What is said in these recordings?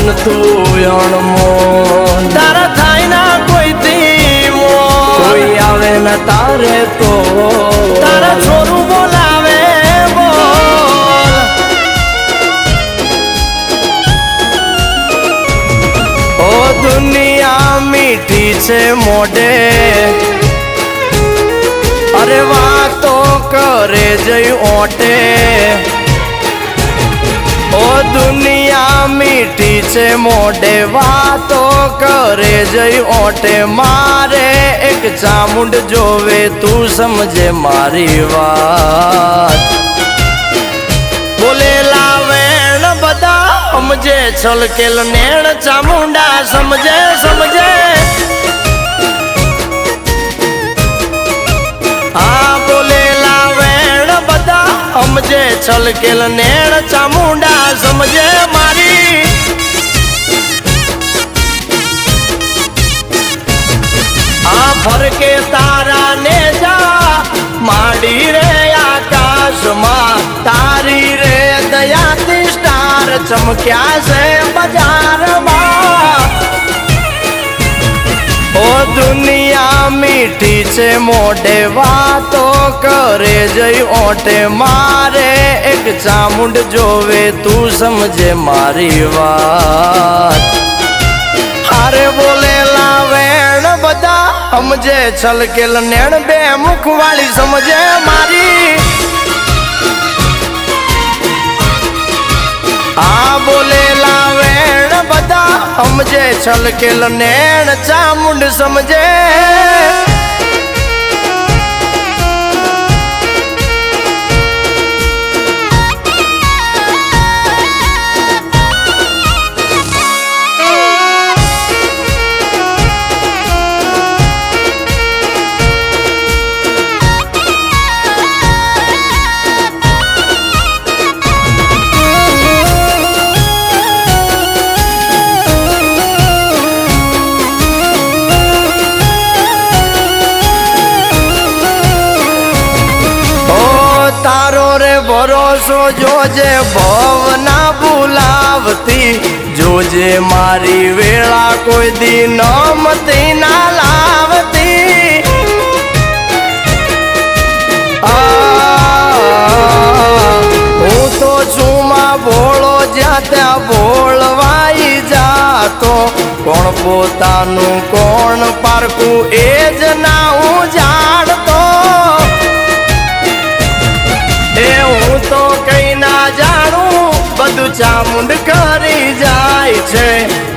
મન તું અણમોલ તારા થાય ના કોઈથી મોલ કોઈ આવે ન તારે તો તારા છોરું બોલાવે બોલ ઓ દુનિયા મીઠી છે મોઢે અરે વાતો કરે જઈ ઓટે ઓ દુનિયા મીઠી છે મોઢે વાતો કરે જઈ ઓટે મારે એક ચામુંડ જોવે તું સમજે મારી વાત બોલેલા વેણ બધા સમજે છલકેલ નેણ ચામુંડા સમજે સમજે સમજે છલકેલ નેણ ચામુંડા સમજે મારી આ ફરકે તારા ને જા માંડી રે આકાશમાં તારી રે દયાથી સ્ટાર ચમક્યા છે બજારમાં ઓ દુનિયા મીઠી છે મોઢે વાતો કરે જઈ ઓટે મારે એક ચામુંડ જોવે તું સમજે મારી વાત હારે બોલેલા વેણ બધા સમજે છલકેલ નેણ બે મુખ વાળી સમજે મારી આ બોલેલા વેણ બધા સમજે છલકેલ નેણ ચામુંડ સમજે ભરોસો જોજે ભવના ભૂલાવતી જોજે મારી વેળા કોઈ દી નમતી ના લાવતી હું તો છું માં ભોળો જ્યાં ત્યાં ભોળવાઈ જાતો કોણ પોતાનું કોણ પારકું એ જ ના હું જાણતો હું તો કઈ ના જાણું બધું ચામુંડ કરી જાય છે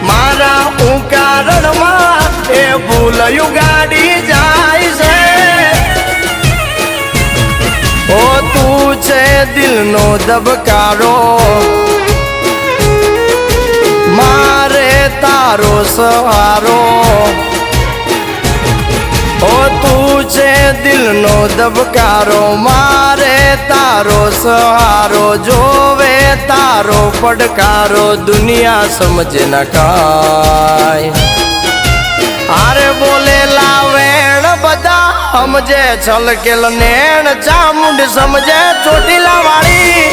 મારા ઉકારણમાં એ ભૂલયું ગાડી જાય છે ઓ તું છે દિલનો ધબકારો મારે તારો સહારો ઓ તું છે દિલનો ધબકારો મારે તારો સહારો જોવે તારો પડકારો દુનિયા સમજે ન કાય આરે બોલેલા વેણ બધા સમજે છલકેલ નેણ ચામુંડ સમજે ચોટીલા વાળી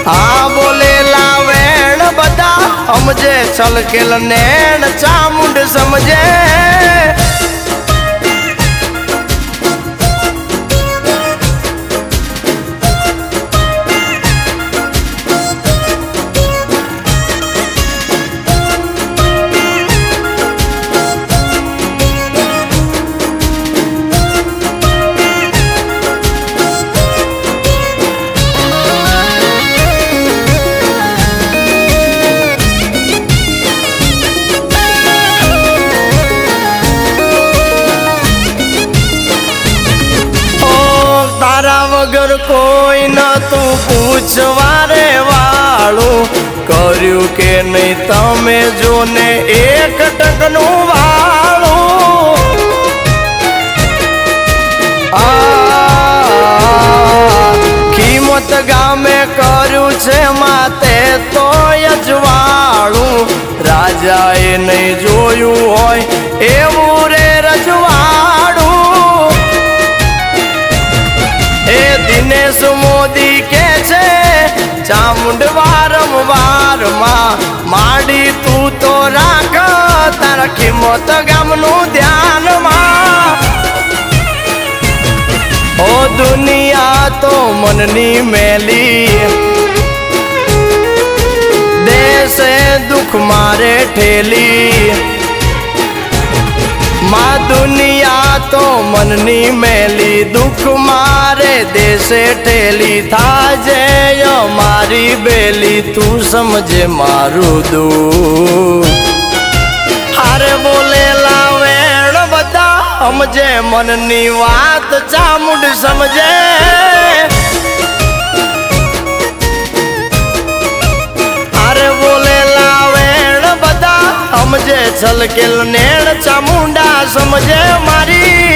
આ બોલેલા વેણ બધા સમજે છલકેલ નેણ ચામુંડ સમજે વગર કોઈ ન તું પૂછવા રે વાળું કર્યું કે નહીં તમે જોને એક ટકનું વાળું કિંમત ગામે કર્યું છે માતે તો અજવાળું રાજાએ નહીં જોયું હોય એવું રે રજવાડું એ દિનેશ મોદી કે છે ચામ ચામુંડ વારંવાર માં માડી તું તો રાખ તારા કિંમત ગામનું ધ્યાનમાં ઓ દુનિયા તો મનની મેલી દેશે દુઃખ મારે ઠેલી માં દુનિયા તો મનની મેલી દુઃખ મારે દેશે ઠેલી થાજે મારી બેલી તું સમજે મારું દુઃખ હારે બોલેલા વેણ બધા સમજે મનની વાત ચામુંડ સમજે હારે બોલેલા વેણ બધા સમજે છલકેલ નેણ ચામુંડા સમજે મારી